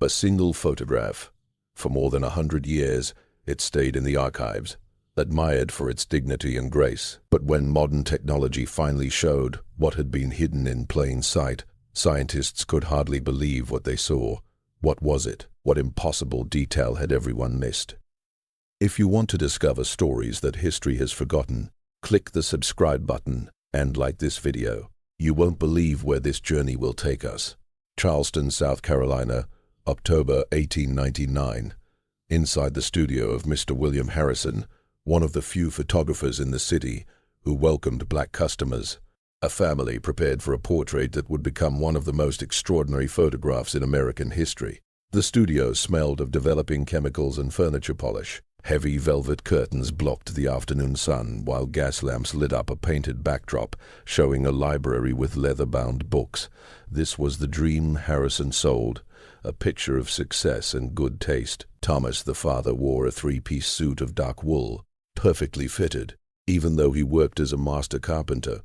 A single photograph. For more than 100 years, it stayed in the archives, admired for its dignity and grace. But when modern technology finally showed what had been hidden in plain sight, scientists could hardly believe what they saw. What was it? What impossible detail had everyone missed? If you want to discover stories that history has forgotten, click the subscribe button and like this video. You won't believe where this journey will take us. Charleston, South Carolina, October 1899. Inside the studio of Mr. William Harrison, one of the few photographers in the city who welcomed black customers. A family prepared for a portrait that would become one of the most extraordinary photographs in American history. The studio smelled of developing chemicals and furniture polish. Heavy velvet curtains blocked the afternoon sun, while gas lamps lit up a painted backdrop showing a library with leather-bound books. This was the dream Harrison sold, a picture of success and good taste. Thomas, the father, wore a three-piece suit of dark wool, perfectly fitted, even though he worked as a master carpenter.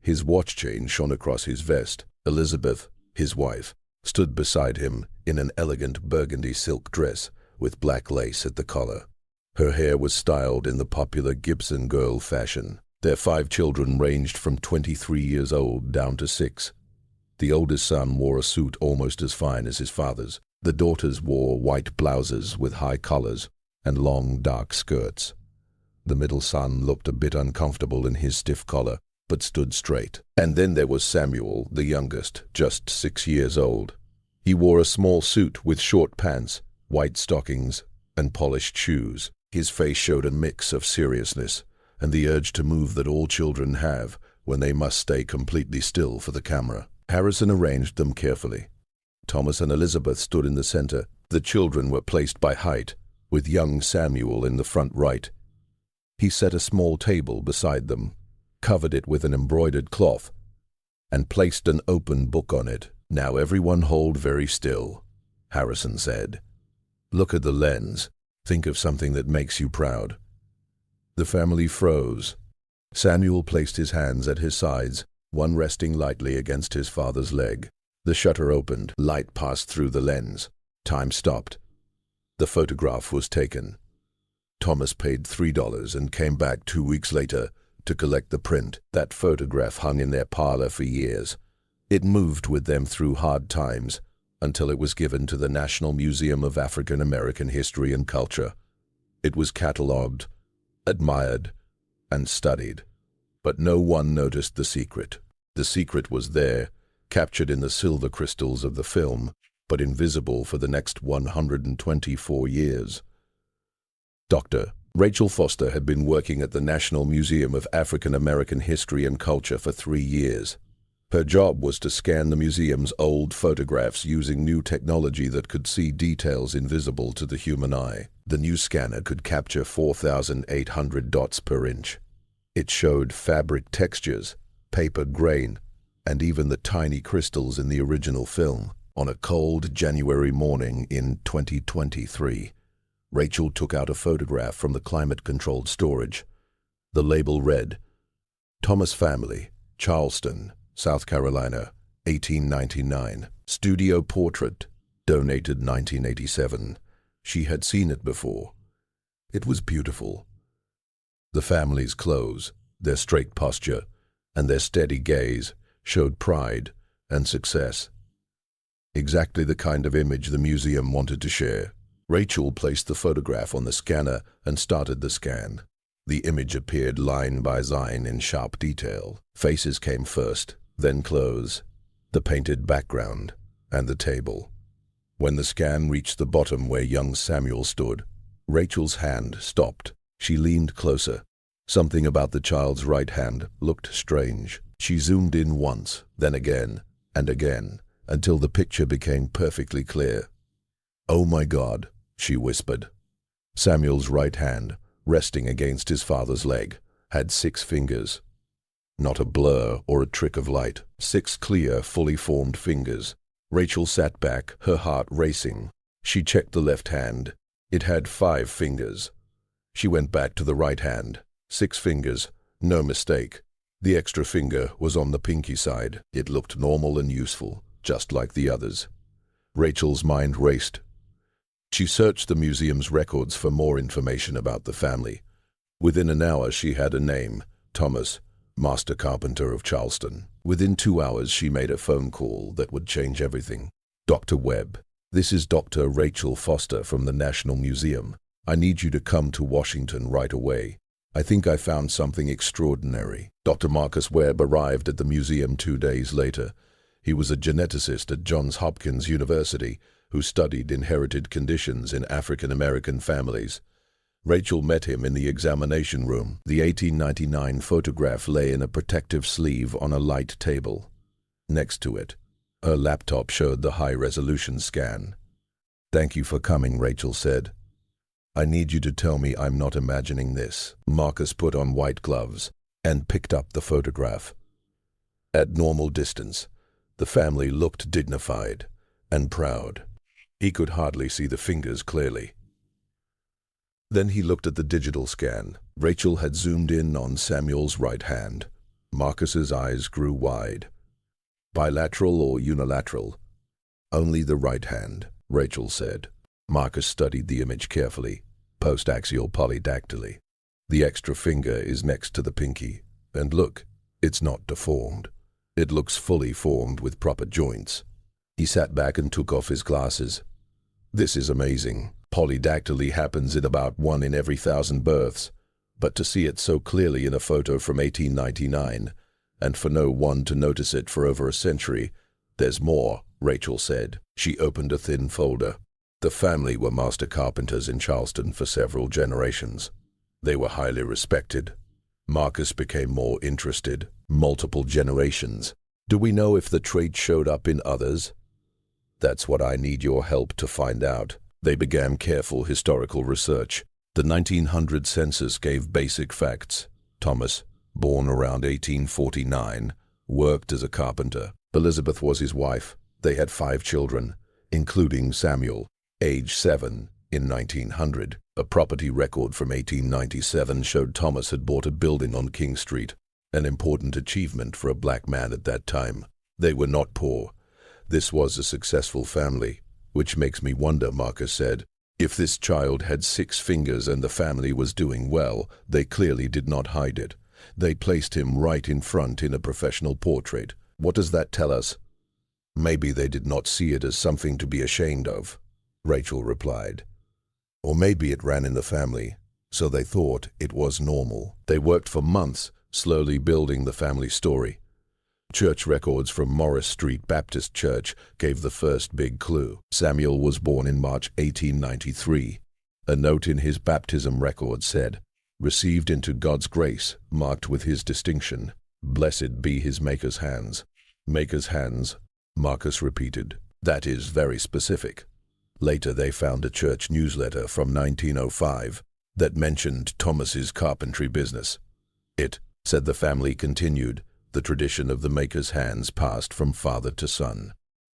His watch chain shone across his vest. Elizabeth, his wife, stood beside him in an elegant burgundy silk dress with black lace at the collar. Her hair was styled in the popular Gibson girl fashion. Their 5 children ranged from 23 years old down to 6. The oldest son wore a suit almost as fine as his father's. The daughters wore white blouses with high collars and long dark skirts. The middle son looked a bit uncomfortable in his stiff collar, but stood straight. And then there was Samuel, the youngest, just 6 years old. He wore a small suit with short pants, white stockings, and polished shoes. His face showed a mix of seriousness and the urge to move that all children have when they must stay completely still for the camera. Harrison arranged them carefully. Thomas and Elizabeth stood in the center. The children were placed by height, with young Samuel in the front right. He set a small table beside them, covered it with an embroidered cloth, and placed an open book on it. "Now everyone hold very still," Harrison said. "Look at the lens. Think of something that makes you proud." The family froze. Samuel placed his hands at his sides, one resting lightly against his father's leg. The shutter opened. Light passed through the lens. Time stopped. The photograph was taken. Thomas paid $3 and came back 2 weeks later to collect the print. That photograph hung in their parlor for years. It moved with them through hard times, until it was given to the National Museum of African American History and Culture. It was catalogued, admired, and studied. But no one noticed the secret. The secret was there, captured in the silver crystals of the film, but invisible for the next 124 years. Dr. Rachel Foster had been working at the National Museum of African American History and Culture for 3 years. Her job was to scan the museum's old photographs using new technology that could see details invisible to the human eye. The new scanner could capture 4,800 dots per inch. It showed fabric textures, paper grain, and even the tiny crystals in the original film. On a cold January morning in 2023, Rachel took out a photograph from the climate-controlled storage. The label read, "Thomas Family, Charleston, South Carolina, 1899. Studio portrait, donated 1987. She had seen it before. It was beautiful. The family's clothes, their straight posture, and their steady gaze showed pride and success. Exactly the kind of image the museum wanted to share. Rachel placed the photograph on the scanner and started the scan. The image appeared line by line in sharp detail. Faces came first, then clothes, the painted background, and the table. When the scan reached the bottom where young Samuel stood, Rachel's hand stopped. She leaned closer. Something about the child's right hand looked strange. She zoomed in once, then again, and again, until the picture became perfectly clear. "Oh my God," she whispered. Samuel's right hand, resting against his father's leg, had 6 fingers. Not a blur or a trick of light. 6 clear, fully formed fingers. Rachel sat back, her heart racing. She checked the left hand. It had 5 fingers. She went back to the right hand. 6 fingers. No mistake. The extra finger was on the pinky side. It looked normal and useful, just like the others. Rachel's mind raced. She searched the museum's records for more information about the family. Within an hour, she had a name: Thomas, master carpenter of Charleston. Within 2 hours, she made a phone call that would change everything. Dr. Webb, this is Dr. Rachel Foster from the National Museum. I need you to come to Washington right away. I think I found something extraordinary. Dr. Marcus Webb arrived at the museum 2 days later. He was a geneticist at Johns Hopkins University who studied inherited conditions in African American families. Rachel met him in the examination room. The 1899 photograph lay in a protective sleeve on a light table. Next to it, her laptop showed the high-resolution scan. "Thank you for coming," Rachel said. "I need you to tell me I'm not imagining this." Marcus put on white gloves and picked up the photograph. At normal distance, the family looked dignified and proud. He could hardly see the fingers clearly. Then he looked at the digital scan. Rachel had zoomed in on Samuel's right hand. Marcus's eyes grew wide. "Bilateral or unilateral?" "Only the right hand," Rachel said. Marcus studied the image carefully. "Postaxial polydactyly. The extra finger is next to the pinky. And look, it's not deformed. It looks fully formed with proper joints." He sat back and took off his glasses. "This is amazing. Polydactyly happens in about 1 in every 1,000 births. But to see it so clearly in a photo from 1899, and for no one to notice it for over a century, there's more," Rachel said. She opened a thin folder. The family were master carpenters in Charleston for several generations. They were highly respected. Marcus became more interested. Multiple generations. "Do we know if the trait showed up in others?" "That's what I need your help to find out." They began careful historical research. The 1900 census gave basic facts. Thomas, born around 1849, worked as a carpenter. Elizabeth was his wife. They had 5 children, including Samuel, age 7, in 1900. A property record from 1897 showed Thomas had bought a building on King Street, an important achievement for a black man at that time. They were not poor. This was a successful family, which makes me wonder, Marcus said. If this child had 6 fingers and the family was doing well, they clearly did not hide it. They placed him right in front in a professional portrait. What does that tell us? Maybe they did not see it as something to be ashamed of, Rachel replied. Or maybe it ran in the family, so they thought it was normal. They worked for months, slowly building the family story. Church records from Morris Street Baptist Church gave the first big clue. Samuel was born in March 1893. A note in his baptism record said, "Received into God's grace, marked with his distinction. Blessed be his maker's hands." Maker's hands, Marcus repeated. That is very specific. Later they found a church newsletter from 1905 that mentioned Thomas's carpentry business. It, said the family, continued the tradition of the maker's hands passed from father to son.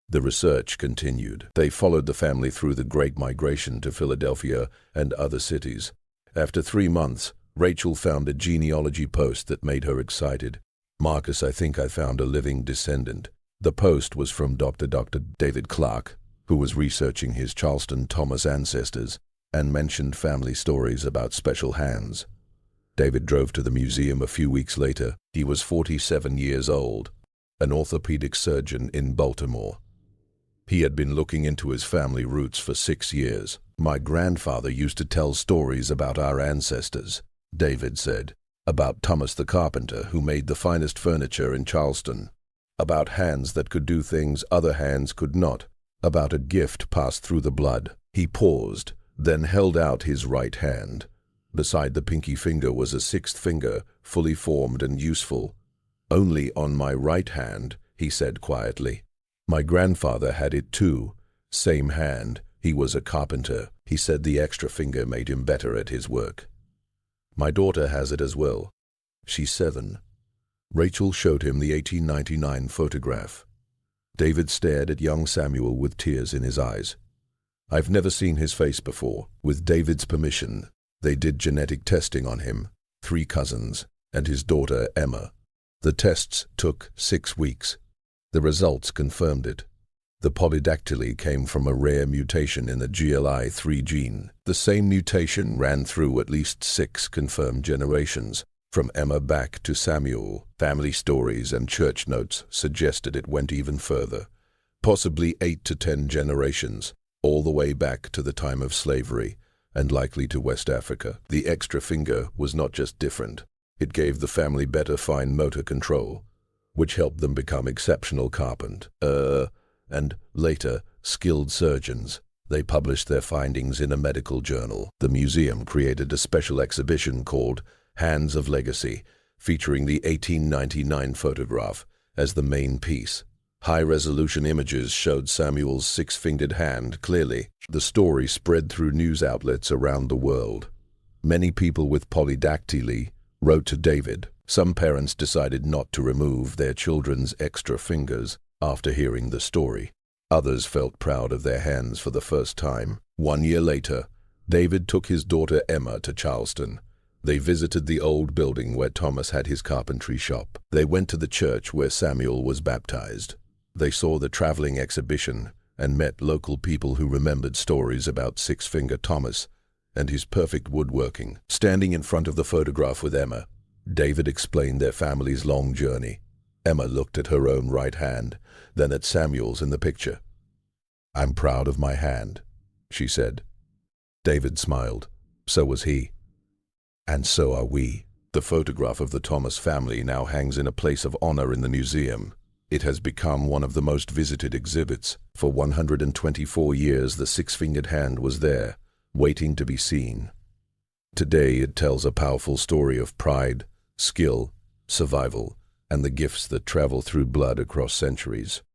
The research continued. They followed the family through the Great Migration to Philadelphia and other cities. After 3 months, Rachel found a genealogy post that made her excited. "Marcus, I think I found a living descendant." The post was from Dr. David Clark, who was researching his Charleston Thomas ancestors and mentioned family stories about special hands. David drove to the museum a few weeks later. He was 47 years old, an orthopedic surgeon in Baltimore. He had been looking into his family roots for 6 years. "My grandfather used to tell stories about our ancestors," David said, "about Thomas the carpenter who made the finest furniture in Charleston, about hands that could do things other hands could not, about a gift passed through the blood." He paused, then held out his right hand. Beside the pinky finger was a 6th finger, fully formed and useful. "Only on my right hand," he said quietly. "My grandfather had it too. Same hand. He was a carpenter." He said the extra finger made him better at his work. "My daughter has it as well. She's 7. Rachel showed him the 1899 photograph. David stared at young Samuel with tears in his eyes. "I've never seen his face before." With David's permission, they did genetic testing on him, 3 cousins, and his daughter Emma. The tests took 6 weeks. The results confirmed it. The polydactyly came from a rare mutation in the GLI3 gene. The same mutation ran through at least 6 confirmed generations, from Emma back to Samuel. Family stories and church notes suggested it went even further, possibly 8 to 10 generations, all the way back to the time of slavery, and likely to West Africa. The extra finger was not just different, it gave the family better fine motor control, which helped them become exceptional carpenters, and later, skilled surgeons. They published their findings in a medical journal. The museum created a special exhibition called Hands of Legacy, featuring the 1899 photograph as the main piece. High-resolution images showed Samuel's 6-fingered hand clearly. The story spread through news outlets around the world. Many people with polydactyly wrote to David. Some parents decided not to remove their children's extra fingers after hearing the story. Others felt proud of their hands for the first time. 1 year later, David took his daughter Emma to Charleston. They visited the old building where Thomas had his carpentry shop. They went to the church where Samuel was baptized. They saw the traveling exhibition and met local people who remembered stories about 6-Finger Thomas and his perfect woodworking. Standing in front of the photograph with Emma, David explained their family's long journey. Emma looked at her own right hand, then at Samuel's in the picture. "I'm proud of my hand," she said. David smiled. So was he. "And so are we." The photograph of the Thomas family now hangs in a place of honor in the museum. It has become one of the most visited exhibits. For 124 years, the 6-fingered hand was there, waiting to be seen. Today, it tells a powerful story of pride, skill, survival, and the gifts that travel through blood across centuries.